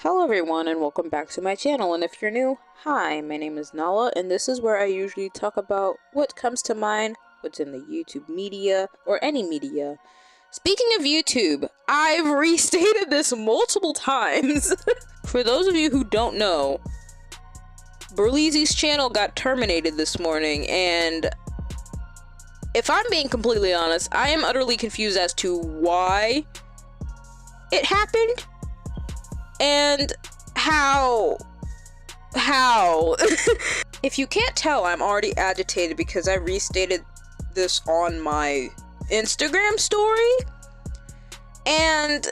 Hello everyone and welcome back to my channel, and if you're new, hi, my name is Nala and this is where I usually talk about what comes to mind, what's in the YouTube media, or any media. Speaking of YouTube, I've restated this multiple times. For those of you who don't know, Burleezy's channel got terminated this morning, and if I'm being completely honest, I am utterly confused as to why it happened. And how? If you can't tell, I'm already agitated because I restated this on my Instagram story. And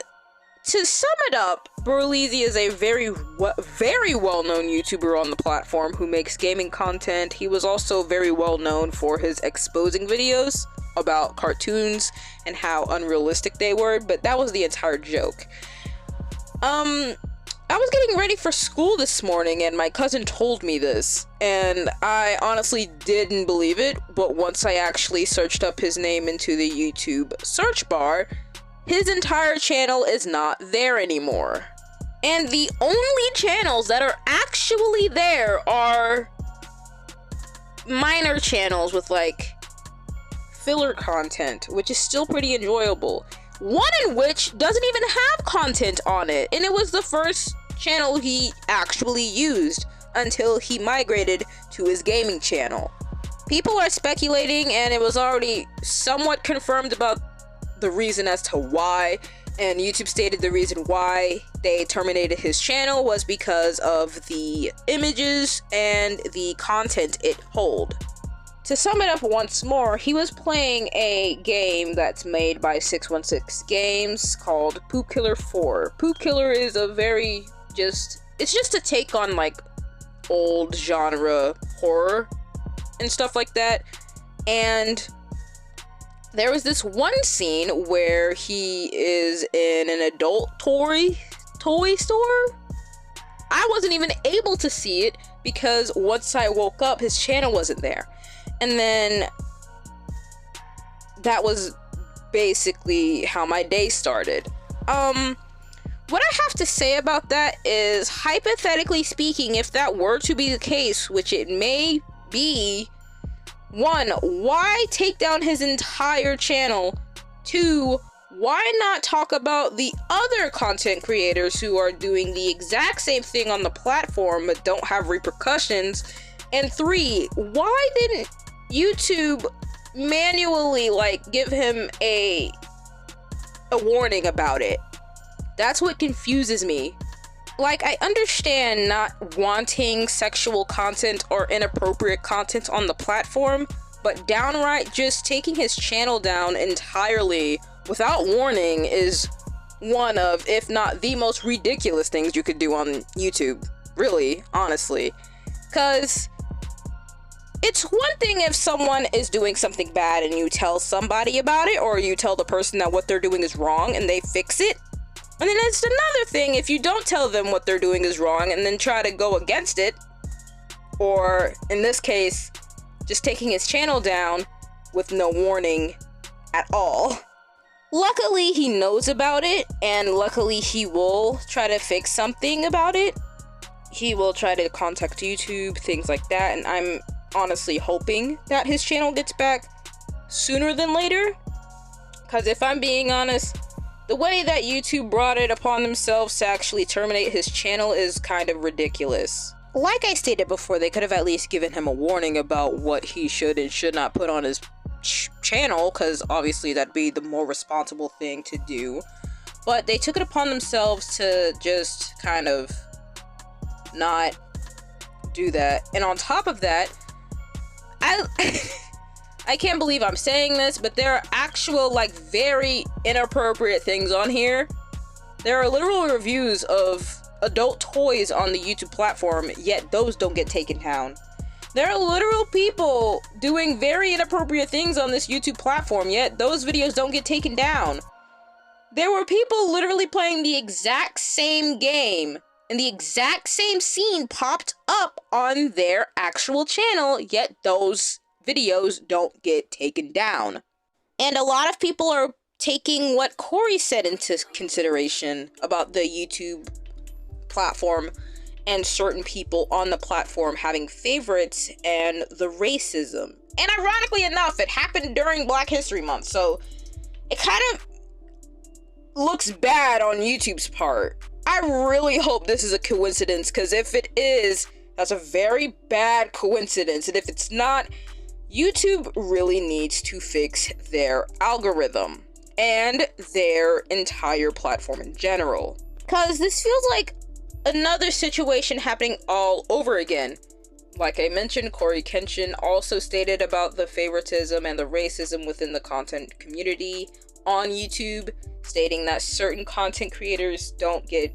to sum it up, Burleezy is a very well-known YouTuber on the platform who makes gaming content. He was also very well known for his exposing videos about cartoons and how unrealistic they were, but that was the entire joke. I was getting ready for school this morning and my cousin told me this, and I honestly didn't believe it, but once I actually searched up his name into the YouTube search bar, his entire channel is not there anymore. And the only channels that are actually there are minor channels with like filler content, which is still pretty enjoyable. One in which doesn't even have content on it, and it was the first channel he actually used until he migrated to his gaming channel. People are speculating, and it was already somewhat confirmed about the reason as to why, and YouTube stated the reason why they terminated his channel was because of the images and the content it held. To sum it up once more, he was playing a game that's made by 616 Games called Poop Killer 4. Poop Killer is a it's just a take on like old genre horror and stuff like that. And there was this one scene where he is in an adult toy store. I wasn't even able to see it because once I woke up, his channel wasn't there. And then that was basically how my day started. What I have to say about that is, hypothetically speaking, if that were to be the case, which it may be, one, why take down his entire channel? Two, why not talk about the other content creators who are doing the exact same thing on the platform but don't have repercussions? And three, why didn't YouTube manually like give him a warning about it? That's what confuses me. Like, I understand not wanting sexual content or inappropriate content on the platform, but downright just taking his channel down entirely without warning is one of, if not the most ridiculous things you could do on YouTube. Really, honestly. 'Cause it's one thing if someone is doing something bad and you tell somebody about it, or you tell the person that what they're doing is wrong and they fix it. And then it's another thing if you don't tell them what they're doing is wrong and then try to go against it. Or, in this case, just taking his channel down with no warning at all. Luckily, he knows about it, and luckily he will try to fix something about it. He will try to contact YouTube, things like that, and I'm honestly hoping that his channel gets back sooner than later, because if I'm being honest, the way that YouTube brought it upon themselves to actually terminate his channel is kind of ridiculous. Like I stated before, they could have at least given him a warning about what he should and should not put on his channel, because obviously that'd be the more responsible thing to do. But they took it upon themselves to just kind of not do that. And on top of that, I can't believe I'm saying this, but there are actual, like, very inappropriate things on here. There are literal reviews of adult toys on the YouTube platform, yet those don't get taken down. There are literal people doing very inappropriate things on this YouTube platform, yet those videos don't get taken down. There were people literally playing the exact same game, and the exact same scene popped up on their actual channel, yet those videos don't get taken down. And a lot of people are taking what Corey said into consideration about the YouTube platform and certain people on the platform having favorites and the racism. And ironically enough, it happened during Black History Month, so it kind of looks bad on YouTube's part. I really hope this is a coincidence, because if it is, that's a very bad coincidence. And if it's not, YouTube really needs to fix their algorithm and their entire platform in general. Because this feels like another situation happening all over again. Like I mentioned, Corey Kenshin also stated about the favoritism and the racism within the content community on YouTube, stating that certain content creators don't get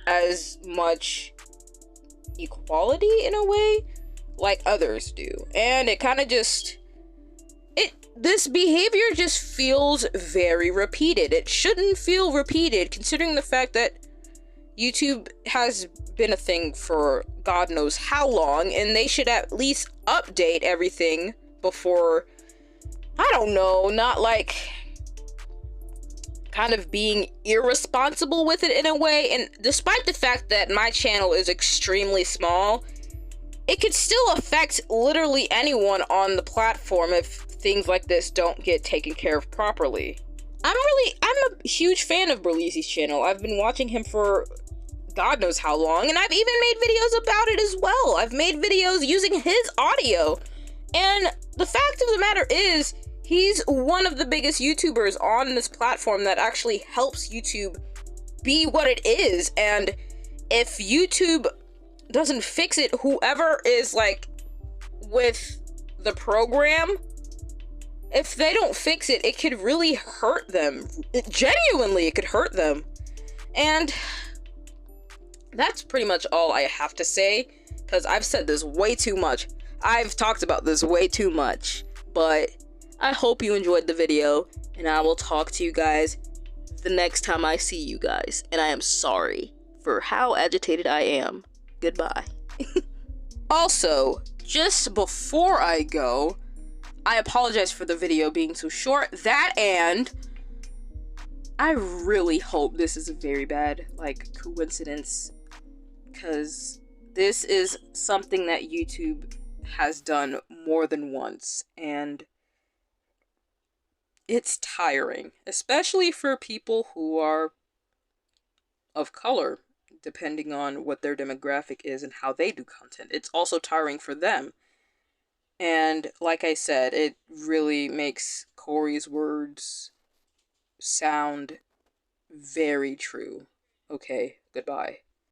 as much equality in a way like others do. And it kind of just, this behavior just feels very repeated. It shouldn't feel repeated, considering the fact that YouTube has been a thing for God knows how long, and they should at least update everything before, I don't know, not like kind of being irresponsible with it in a way. And despite the fact that my channel is extremely small, it could still affect literally anyone on the platform if things like this don't get taken care of properly. I'm a huge fan of Berlizzi's channel. I've been watching him for God knows how long, and I've even made videos about it as well. I've made videos using his audio, and the fact of the matter is, he's one of the biggest YouTubers on this platform that actually helps YouTube be what it is. And if YouTube doesn't fix it, whoever is like with the program, if they don't fix it, it could really hurt them. Genuinely, it could hurt them. And that's pretty much all I have to say, because I've said this way too much. I've talked about this way too much, but I hope you enjoyed the video, and I will talk to you guys the next time I see you guys. And I am sorry for how agitated I am. Goodbye. Also, just before I go, I apologize for the video being so short. That, and I really hope this is a very bad, like, coincidence, because this is something that YouTube has done more than once, and it's tiring, especially for people who are of color, depending on what their demographic is and how they do content. It's also tiring for them. And like I said, it really makes Corey's words sound very true. Okay, goodbye.